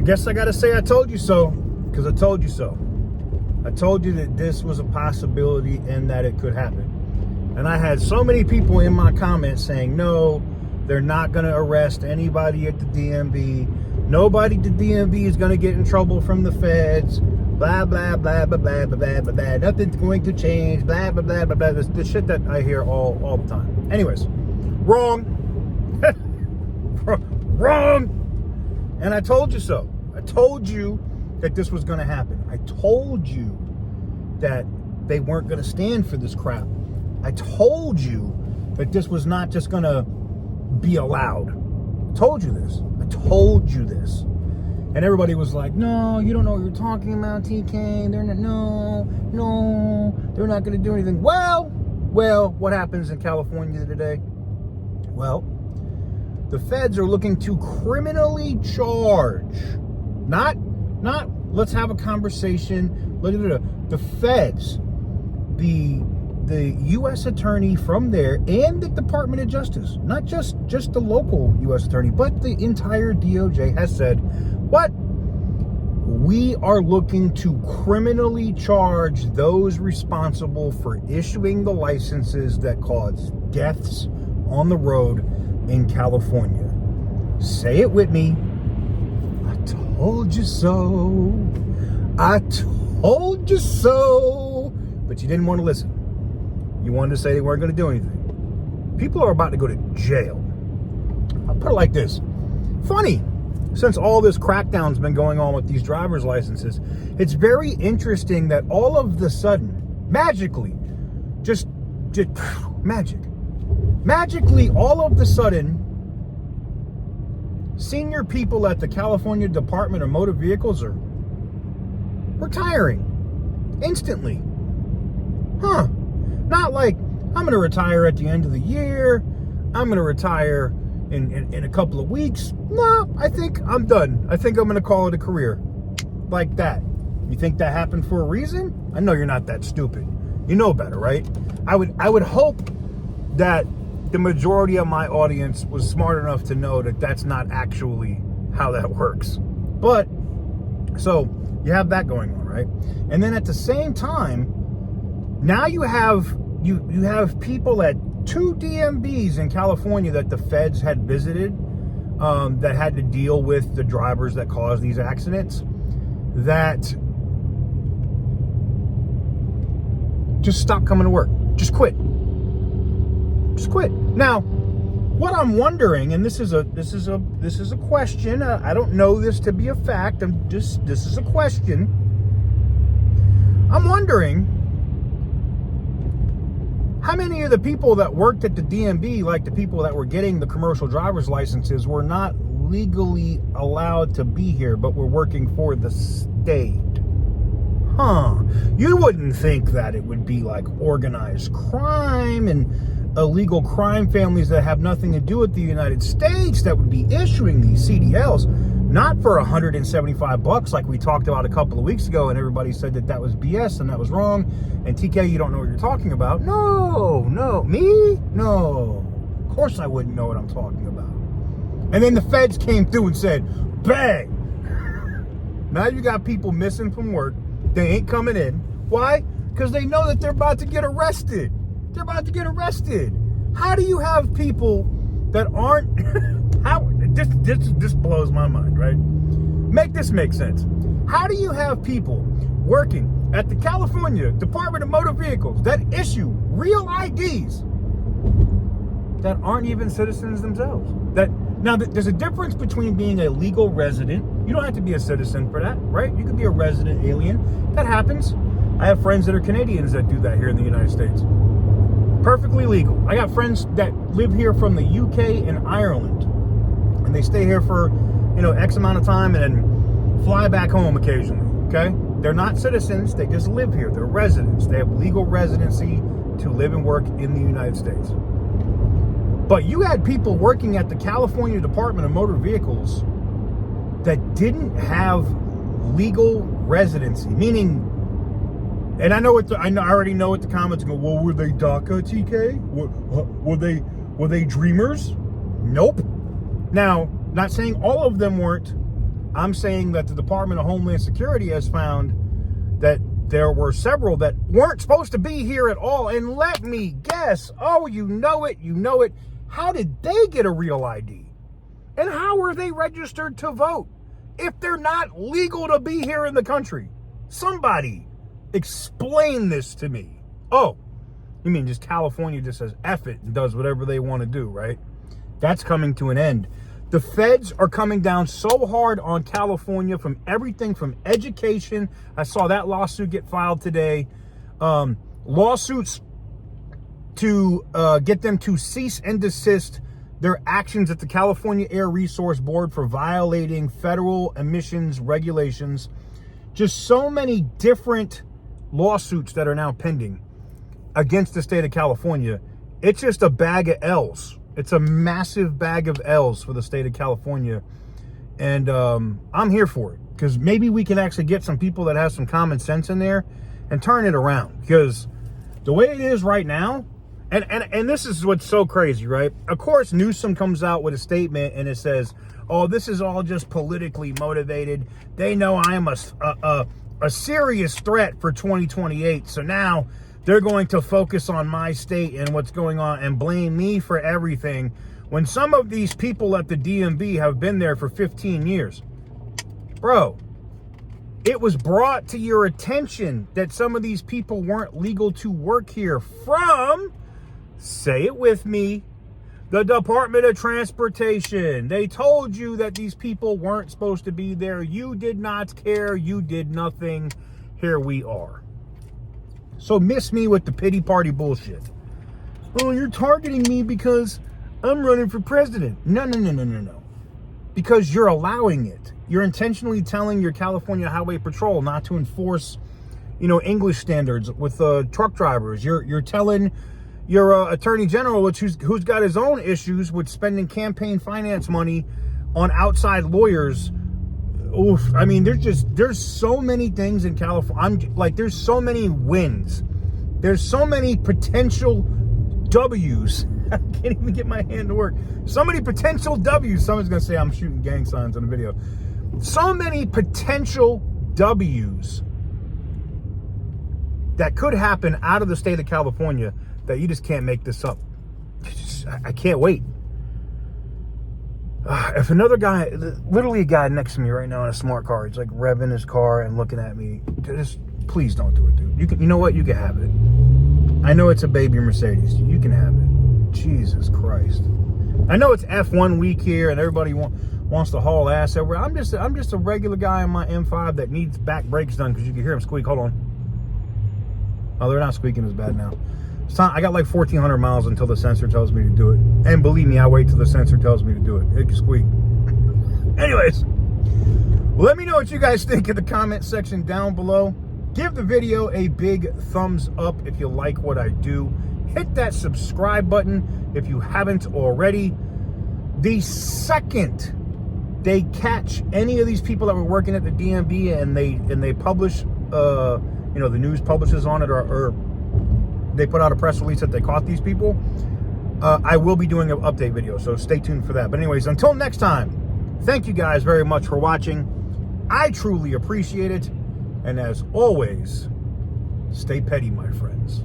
guess I gotta say I told you so, because I told you so. I told you that this was a possibility and that it could happen. And I had so many people in my comments saying, no, they're not gonna arrest anybody at the DMV. Nobody at the DMV is gonna get in trouble from the feds. Blah, blah, blah, blah, blah, blah, blah, blah, blah. Nothing's going to change. Blah, blah, blah, blah, blah. The shit that I hear all the time. Anyways, wrong. Wrong. And I told you so. I told you that this was going to happen. I told you that they weren't going to stand for this crap. I told you that this was not just going to be allowed. I told you this. I told you this. And everybody was like, no, you don't know what you're talking about, TK. They're not, no, they're not going to do anything. Well, what happens in California today? Well, the feds are looking to criminally charge, not let's have a conversation. The feds, the U.S. attorney from there and the Department of Justice, not just the local U.S. attorney, but the entire DOJ has said, what? We are looking to criminally charge those responsible for issuing the licenses that cause deaths on the road in California. Say it with me. I told you so. I told you so. But you didn't want to listen. You wanted to say they weren't going to do anything. People are about to go to jail. I'll put it like this. Funny. Since all this crackdown's been going on with these driver's licenses, it's very interesting that all of the sudden, magically, just magically, all of the sudden, senior people at the California Department of Motor Vehicles are retiring instantly. Not like, I'm going to retire at the end of the year. I'm going to retire in a couple of weeks. No, I think I'm done. I think I'm going to call it a career. Like that. You think that happened for a reason? I know you're not that stupid. You know better, right? I would hope that the majority of my audience was smart enough to know that that's not actually how that works. But, so, you have that going on, right? And then at the same time, now you have people at 2 DMVs in California that the feds had visited, that had to deal with the drivers that caused these accidents, that just stop coming to work. Just quit. Now, what I'm wondering, and this is a question. I don't know this to be a fact. This is a question. I'm wondering, how many of the people that worked at the DMV, like the people that were getting the commercial driver's licenses, were not legally allowed to be here, but were working for the state? You wouldn't think that it would be like organized crime and illegal crime families that have nothing to do with the United States that would be issuing these CDLs, not for $175 like we talked about a couple of weeks ago, and everybody said that was BS and that was wrong. And TK, you don't know what you're talking about. No, me? No. Of course I wouldn't know what I'm talking about. And then the feds came through and said, bang! Now you got people missing from work. They ain't coming in. Why? Because they know that they're about to get arrested. They're about to get arrested. How do you have people that aren't... This blows my mind, right? Make this make sense. How do you have people working at the California Department of Motor Vehicles that issue real IDs that aren't even citizens themselves? Now, there's a difference between being a legal resident. You don't have to be a citizen for that, right? You could be a resident alien. That happens. I have friends that are Canadians that do that here in the United States. Perfectly legal. I got friends that live here from the UK and Ireland, and they stay here for, X amount of time and then fly back home occasionally, okay? They're not citizens. They just live here. They're residents. They have legal residency to live and work in the United States. But you had people working at the California Department of Motor Vehicles that didn't have legal residency, meaning, and I already know what the comments go, well, were they DACA, TK? Were they dreamers? Nope. Now, not saying all of them weren't I'm saying that the Department of Homeland Security has found that there were several that weren't supposed to be here at all. And let me guess, oh, you know it. How did they get a real ID? And how are they registered to vote if they're not legal to be here in the country? Somebody explain this to me. Oh, you mean just California just says F it and does whatever they want to do, right? That's coming to an end. The feds are coming down so hard on California from everything from education. I saw that lawsuit get filed today. Lawsuits to get them to cease and desist their actions at the California Air Resource Board for violating federal emissions regulations. Just so many different lawsuits that are now pending against the state of California. It's just a bag of L's. It's a massive bag of L's for the state of California. And I'm here for it, because maybe we can actually get some people that have some common sense in there and turn it around. Because the way it is right now, and this is what's so crazy, right? Of course, Newsom comes out with a statement and it says, oh, this is all just politically motivated. They know I am a serious threat for 2028. So now they're going to focus on my state and what's going on and blame me for everything, when some of these people at the DMV have been there for 15 years. Bro, it was brought to your attention that some of these people weren't legal to work here from, say it with me, the Department of Transportation. They told you that these people weren't supposed to be there. You did not care. You did nothing. Here we are. So miss me with the pity party bullshit. Oh, you're targeting me because I'm running for president. No. Because you're allowing it. You're intentionally telling your California Highway Patrol not to enforce, English standards with truck drivers. You're telling your Attorney General, who's got his own issues with spending campaign finance money on outside lawyers. Oof. I mean, there's so many things in California. There's so many wins. There's so many potential W's. I can't even get my hand to work. So many potential W's. Someone's going to say I'm shooting gang signs on the video. So many potential W's that could happen out of the state of California that you just can't make this up. I can't wait. If another guy, literally a guy next to me right now in a smart car, he's like revving his car and looking at me, just please don't do it, dude. You know what? You can have it. I know it's a baby Mercedes. You can have it. Jesus Christ. I know it's F1 week here and everybody wants to haul ass everywhere. I'm just a regular guy in my M5 that needs back brakes done, because you can hear them squeak. Hold on. Oh, they're not squeaking as bad now. I got like 1,400 miles until the sensor tells me to do it. And believe me, I wait till the sensor tells me to do it. It can squeak. Anyways, let me know what you guys think in the comment section down below. Give the video a big thumbs up if you like what I do. Hit that subscribe button if you haven't already. The second they catch any of these people that were working at the DMV and they publish, the news publishes on it, or they put out a press release that they caught these people, I will be doing an update video, so stay tuned for that. But anyways, until next time, thank you guys very much for watching. I truly appreciate it. And as always, stay petty, my friends.